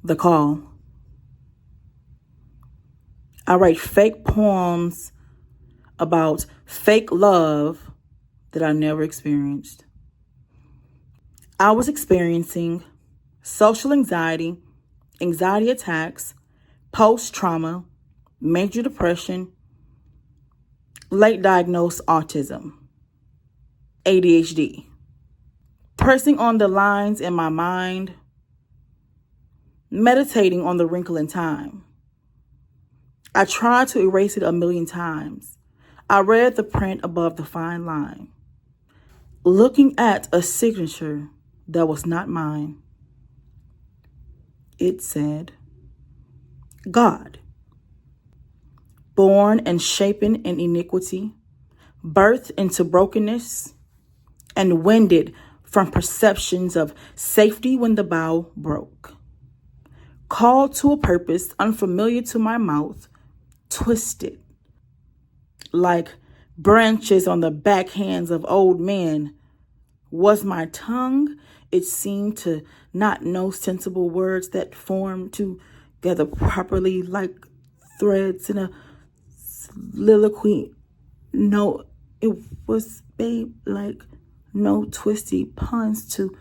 The Call. I write fake poems about fake love that I never experienced. I was experiencing social anxiety, anxiety attacks, post-trauma, major depression, late diagnosed autism, ADHD. Pressing on the lines in my mind, meditating on the wrinkle in time. I tried to erase it 1,000,000 times. I read the print above the fine line, looking at a signature that was not mine. It said, God, born and shapen in iniquity, birthed into brokenness, and winded from perceptions of safety when the bow broke. Called to a purpose unfamiliar to my mouth, twisted like branches on the backhands of old men. Was my tongue? It seemed to not know sensible words that formed together properly like threads in a soliloquy. No, it was, babe, like no twisty puns to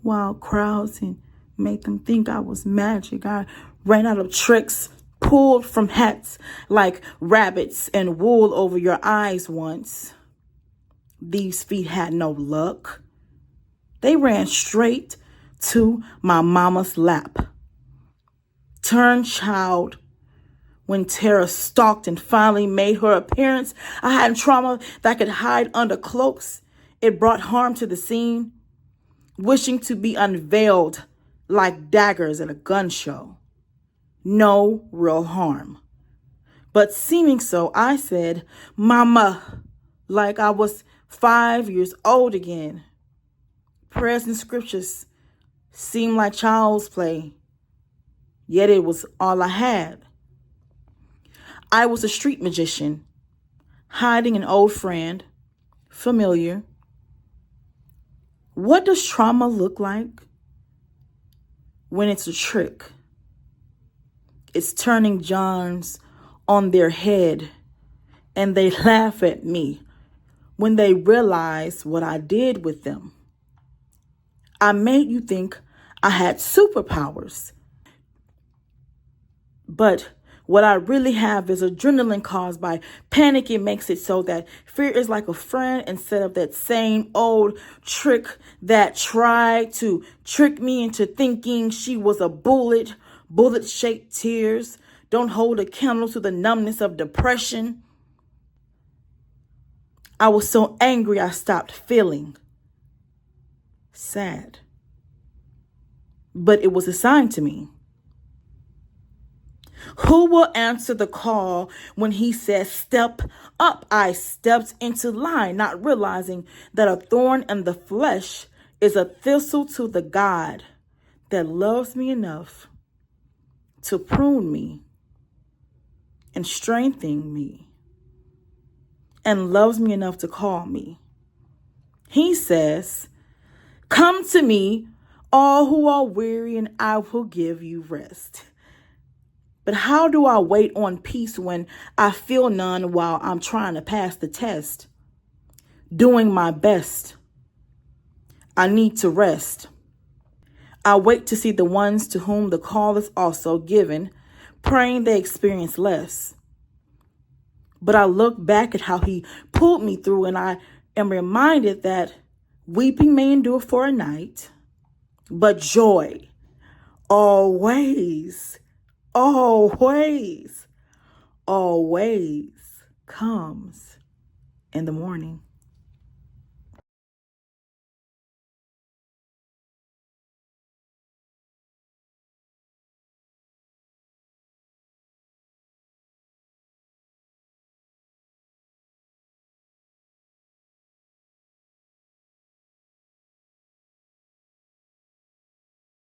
wild crowds and make them think I was magic. I ran out of tricks, pulled from hats like rabbits and wool over your eyes once. These feet had no luck. They ran straight to my mama's lap. Turned child when terror stalked and finally made her appearance. I had trauma that could hide under cloaks. It brought harm to the scene, wishing to be unveiled like daggers at a gun show. No real harm, but seeming so. I said, Mama, like I was 5 years old again. Prayers and scriptures seemed like child's play, yet it was all I had. I was a street magician, hiding an old friend, familiar. What does trauma look like? When it's a trick. It's turning Johns on their head, and they laugh at me when they realize what I did with them. I made you think I had superpowers. But what I really have is adrenaline caused by panic. It makes it so that fear is like a friend instead of that same old trick that tried to trick me into thinking she was a bullet-shaped tears. Don't hold a candle to the numbness of depression. I was so angry I stopped feeling sad. But it was assigned to me. Who will answer the call when he says, step up? I stepped into line, not realizing that a thorn in the flesh is a thistle to the God that loves me enough to prune me and strengthen me and loves me enough to call me. He says, come to me, all who are weary, and I will give you rest. But how do I wait on peace when I feel none while I'm trying to pass the test? Doing my best. I need to rest. I wait to see the ones to whom the call is also given, praying they experience less. But I look back at how he pulled me through, and I am reminded that weeping may endure for a night, but joy always comes in the morning.